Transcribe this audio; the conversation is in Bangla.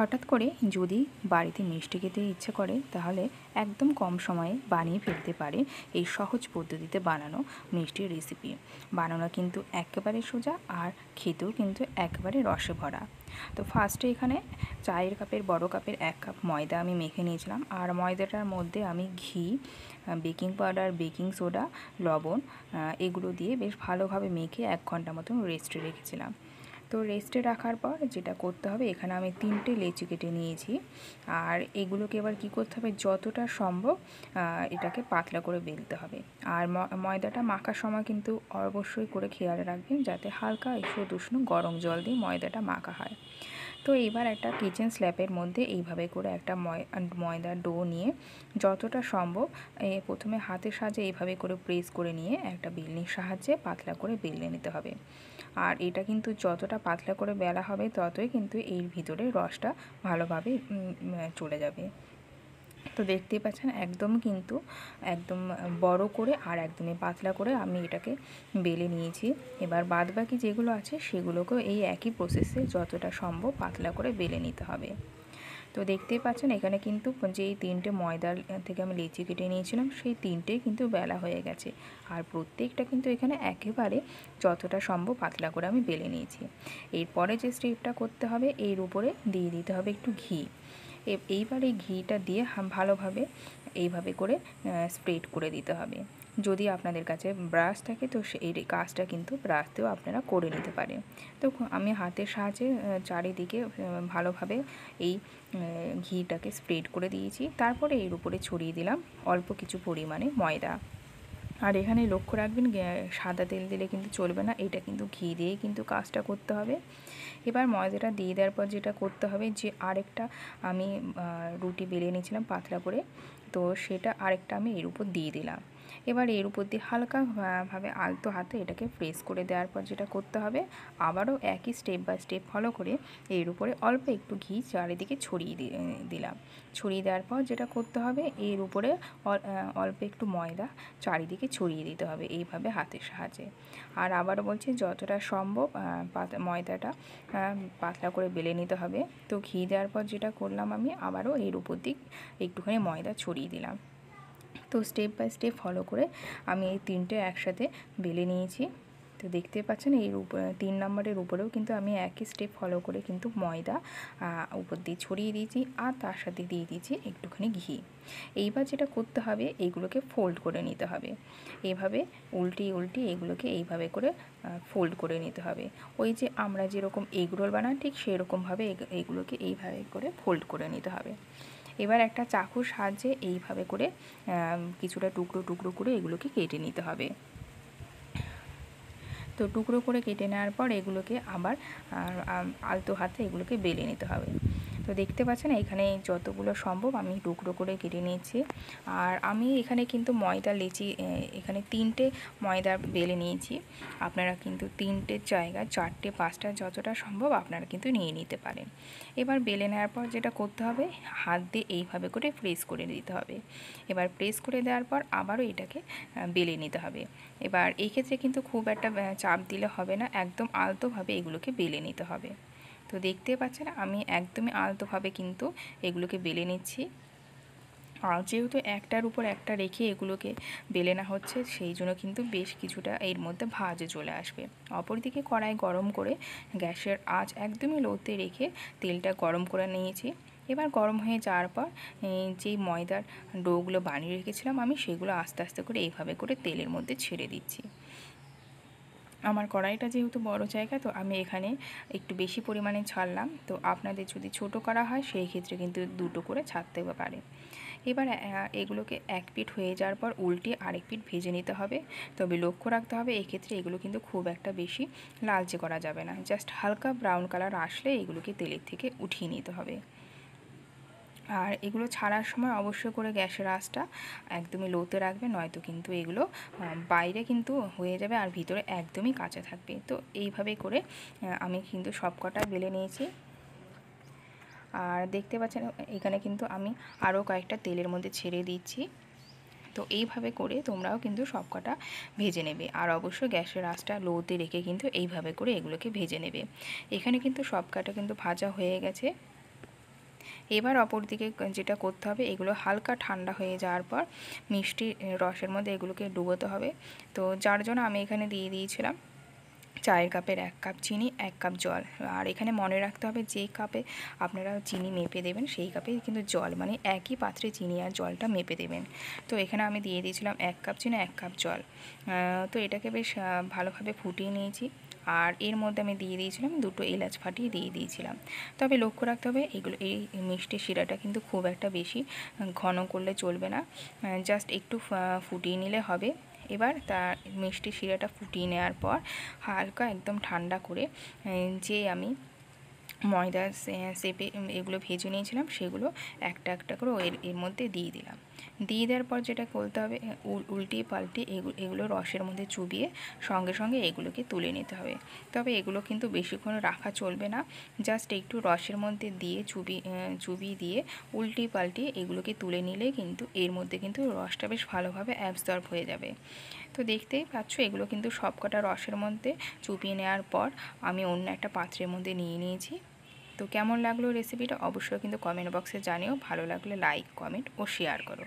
হঠাৎ করে যদি বাড়িতে মিষ্টি খেতে ইচ্ছে করে তাহলে একদম কম সময়ে বানিয়ে ফেলতে পারে এই সহজ পদ্ধতিতে বানানো মিষ্টির রেসিপি। বানানো কিন্তু একেবারে সোজা আর খেতেও কিন্তু একেবারে রসে ভরা। তো ফার্স্টে এখানে চায়ের কাপের বড় কাপের 1 কাপ ময়দা আমি মেখে নিয়েছিলাম, আর ময়দাটার মধ্যে আমি ঘি, বেকিং পাউডার, বেকিং সোডা, লবণ এগুলো দিয়ে বেশ ভালোভাবে মেখে 1 ঘন্টা মতন রেস্টে রেখেছিলাম। তো রেস্টে রাখার পর যেটা করতে হবে, এখানে আমি 3টে লেচি কেটে নিয়েছি। আর এগুলোকে এবার কি করতে হবে, যতটা সম্ভব এটাকে পাতলা করে বেলতে হবে। আর ময়দাটা মাখার সময় কিন্তু অবশ্যই করে খেয়াল রাখবেন যাতে হালকা একটু উষ্ণ গরম জল দিয়ে ময়দাটা মাখা হয়। তো এইবার একটা কিচেন স্ল্যাপের মধ্যে এইভাবে করে একটা ময়দার ডো নিয়ে যতটা সম্ভব প্রথমে হাতের সাহায্যে এইভাবে করে প্রেস করে নিয়ে একটা বেলনির সাহায্যে পাতলা করে বেলে নিতে হবে। আর এটা কিন্তু যতটা পাতলা করে বেলা হবে ততই কিন্তু এর ভিতরে রসটা ভালোভাবে চলে যাবে। তো দেখতেই পাচ্ছেন একদম বড় করে আর একদমই পাতলা করে আমি এটাকে বেলে নিয়েছি। এবার বাদবাকি যেগুলো আছে সেগুলোকেও এই একই প্রসেসে যতটা সম্ভব পাতলা করে বেলে নিতে হবে। তো দেখতেই পাচ্ছেন এখানে কিন্তু যেই 3টে ময়দার থেকে আমি লেচি কেটে নিয়েছিলাম সেই 3টেই কিন্তু বেলা হয়ে গেছে। আর প্রত্যেকটা কিন্তু এখানে একেবারে যতটা সম্ভব পাতলা করে আমি বেলে নিয়েছি। এরপরে যে স্টেপটা করতে হবে, এর উপরে দিয়ে দিতে হবে একটু ঘি। এইবার এই ঘিটা দিয়ে ভালোভাবে এইভাবে করে স্প্রেড করে দিতে হবে। যদি আপনাদের কাছে ব্রাশ থাকে তো এই কাজটা কিন্তু ব্রাশ দিয়েও আপনারা করে নিতে পারেন। তো আমি হাতের সাহায্যে চারিদিকে ভালোভাবে এই ঘিটাকে স্প্রেড করে দিয়েছি। তারপরে এর উপরে ছড়িয়ে দিলাম অল্প কিছু পরিমাণে ময়দা। আর এখানে লক্ষ্য রাখবেন সাদা তেল দিলে কিন্তু চলবে না, এটা কিন্তু ঘি দিয়েই কিন্তু কাজটা করতে হবে। এবার ময়দাটা দিয়ে দেওয়ার পর যেটা করতে হবে, যে আরেকটা আমি রুটি বেলে নিয়েছিলাম পাতলা করে, তো সেটা আরেকটা আমি এর উপর দিয়ে দিলাম। এবার এর উপর দিয়ে হালকাভাবে আলতো হাতে এটাকে প্রেস করে দেওয়ার পর যেটা করতে হবে, আবারও একই স্টেপ বাই স্টেপ ফলো করে এর উপরে অল্প একটু ঘি চারিদিকে ছড়িয়ে দিলাম। ছড়িয়ে দেওয়ার পর যেটা করতে হবে, এর উপরে অল্প একটু ময়দা চারিদিকে ছড়িয়ে দিতে হবে এইভাবে হাতের সাহায্যে। আর আবারও বলছি, যতটা সম্ভব ময়দাটা পাতলা করে বেলে নিতে হবে। তো ঘি দেওয়ার পর যেটা করলাম, আমি আবারও এর উপর দিক একটুখানি ময়দা ছড়িয়ে দিলাম। তো স্টেপ বাই স্টেপ ফলো করে আমি এই 3টে একসাথে বেলে নিয়েছি। তো দেখতে পাচ্ছেন এর উপর 3 নম্বরের উপরেও কিন্তু আমি একই স্টেপ ফলো করে কিন্তু ময়দা উপর দিয়ে ছড়িয়ে দিয়েছি, আর তার সাথে দিয়ে দিয়েছি একটুখানি ঘি। এইবার যেটা করতে হবে, এইগুলোকে ফোল্ড করে নিতে হবে। এইভাবে উল্টিয়ে এগুলোকে এইভাবে করে ফোল্ড করে নিতে হবে। ওই যে আমরা যেরকম এগ রোল বানাই ঠিক সেরকমভাবে এইগুলোকে এইভাবে করে ফোল্ড করে নিতে হবে। এবার একটা চাকুর সাহায্যে এইভাবে করে কিছুটা টুকরো টুকরো করে এগুলোকে কেটে নিতে হবে। তো টুকরো করে কেটে নেওয়ার পর এগুলোকে আবার আলতো হাতে এগুলোকে বেলে নিতে হবে। তো দেখতে পাচ্ছেন এখানে যতগুলো সম্ভব আমি টুকরো করে কেটে নিয়েছি। আর আমি এখানে কিন্তু ময়দা লেচি এখানে 3টে ময়দা বেলে নিয়েছি। আপনারা কিন্তু 3টের জায়গায় 4টে 5টা যতটা সম্ভব আপনারা কিন্তু নিয়ে নিতে পারেন। এবার বেলে নেওয়ার পর যেটা করতে হবে, হাত দিয়ে এইভাবে করে প্রেস করে দিতে হবে। এবার প্রেস করে দেওয়ার পর আবারও এটাকে বেলে নিতে হবে। এবার এই ক্ষেত্রে কিন্তু খুব একটা চাপ দিলে হবে না, একদম আলতোভাবে এগুলোকে বেলে নিতে হবে। তো দেখতে পাচ্ছেন আমি একদমই আলতোভাবে কিন্তু এগুলোকে বেলে নিচ্ছি। আর যেহেতু একটার উপর একটা রেখে এগুলোকে বেলে না হচ্ছে, সেই জন্য কিন্তু বেশ কিছুটা এর মধ্যে ভাঁজে চলে আসবে। অপরদিকে কড়াই গরম করে গ্যাসের আঁচ একদমই লোতে রেখে তেলটা গরম করে নিয়েছি। এবার গরম হয়ে যাওয়ার পর যেই ময়দার ডোগুলো বানিয়ে রেখেছিলাম আমি, সেগুলো আস্তে আস্তে করে এইভাবে করে তেলের মধ্যে ছেড়ে দিচ্ছি। আমার কড়াইটা যেহেতু বড় জায়গা, তো আমি এখানে একটু বেশি পরিমাণে ছাড়লাম। তো আপনাদের যদি ছোট করা হয় সেই ক্ষেত্রে কিন্তু 2টো করে ছাড়তে পারে। এবার এগুলোকে এক পিঠ হয়ে যাওয়ার পর উল্টে আরেক পিঠ ভেজে নিতে হবে। তবে লক্ষ্য রাখতে হবে এক্ষেত্রে এগুলো কিন্তু খুব একটা বেশি লালচে করা যাবে না, জাস্ট হালকা ব্রাউন কালার আসলে এগুলোকে তেলের থেকে উঠিয়ে নিতে হবে। আর এগুলো ছাড়ার সময় অবশ্যই করে গ্যাসের আঁচটা একদমই লোতে রাখবে, নয়তো কিন্তু এগুলো বাইরে কিন্তু হয়ে যাবে আর ভিতরে একদমই কাঁচা থাকবে। তো এইভাবে করে আমি কিন্তু সবকটা বেলে নিয়েছি। আর দেখতে পাচ্ছেন এখানে কিন্তু আমি আরও কয়েকটা তেলের মধ্যে ছেড়ে দিচ্ছি। তো এইভাবে করে তোমরাও কিন্তু সবকটা ভেজে নেবে। আর অবশ্যই গ্যাসের আঁচটা লোতে রেখে কিন্তু এইভাবে করে এগুলোকে ভেজে নেবে। এখানে কিন্তু সবকটা কিন্তু ভাজা হয়ে গেছে। এবার অপর দিকে যেটা করতে হবে, এগুলো হালকা ঠান্ডা হয়ে যাওয়ার পর মিষ্টি রসের মধ্যে এগুলোকে ডুবোতে হবে। তো যার জন্য আমি এখানে দিয়ে দিয়েছিলাম চায়ের কাপের 1 কাপ চিনি, 1 কাপ জল। আর এখানে মনে রাখতে হবে যেই কাপে আপনারা চিনি মেপে দেবেন সেই কাপে কিন্তু জল, মানে একই পাত্রে চিনি আর জলটা মেপে দেবেন। তো এখানে আমি দিয়ে দিয়েছিলাম 1 কাপ চিনি, 1 কাপ জল। তো এটাকে বেশ ভালোভাবে ফুটিয়ে নিয়েছি। আর এর মধ্যে আমি দিয়ে দিয়েছিলাম 2টো এলাচ ফাটিয়ে দিয়ে দিয়েছিলাম। তবে লক্ষ্য রাখতে হবে এই মিষ্টি শিরাটা কিন্তু খুব একটা বেশি ঘন করলে চলবে না, জাস্ট একটু ফুটিয়ে নিলে হবে। এবার তার মিষ্টি শিরাটা ফুটিয়ে নেওয়ার পর হালকা একদম ঠান্ডা করে যে আমি ময়দা শেপে এগুলো ভেজে নিয়েছিলাম সেগুলো একটা একটা করে এর মধ্যে দিয়ে দিলাম। দিয়ে দেওয়ার পর যেটা করতে হবে, উল্টিয়ে পাল্টে এগুলো রসের মধ্যে চুবিয়ে সঙ্গে সঙ্গে এগুলোকে তুলে নিতে হবে। তবে এগুলো কিন্তু বেশিক্ষণ রাখা চলবে না, জাস্ট একটু রসের মধ্যে দিয়ে চুবিয়ে দিয়ে উল্টিয়ে পাল্টিয়ে এগুলোকে তুলে নিলে কিন্তু এর মধ্যে কিন্তু রসটা বেশ ভালোভাবে অ্যাবজর্ব হয়ে যাবে। তো দেখতেই পাচ্ছ এগুলো কিন্তু সবকটা রসের মধ্যে চুপিয়ে নেওয়ার পর আমি অন্য একটা পাত্রের মধ্যে নিয়ে নিয়েছি। তো কেমন লাগলো রেসিপিটা অবশ্যই কিন্তু কমেন্ট বক্সে জানিও। ভালো লাগলে লাইক, কমেন্ট ও শেয়ার করো।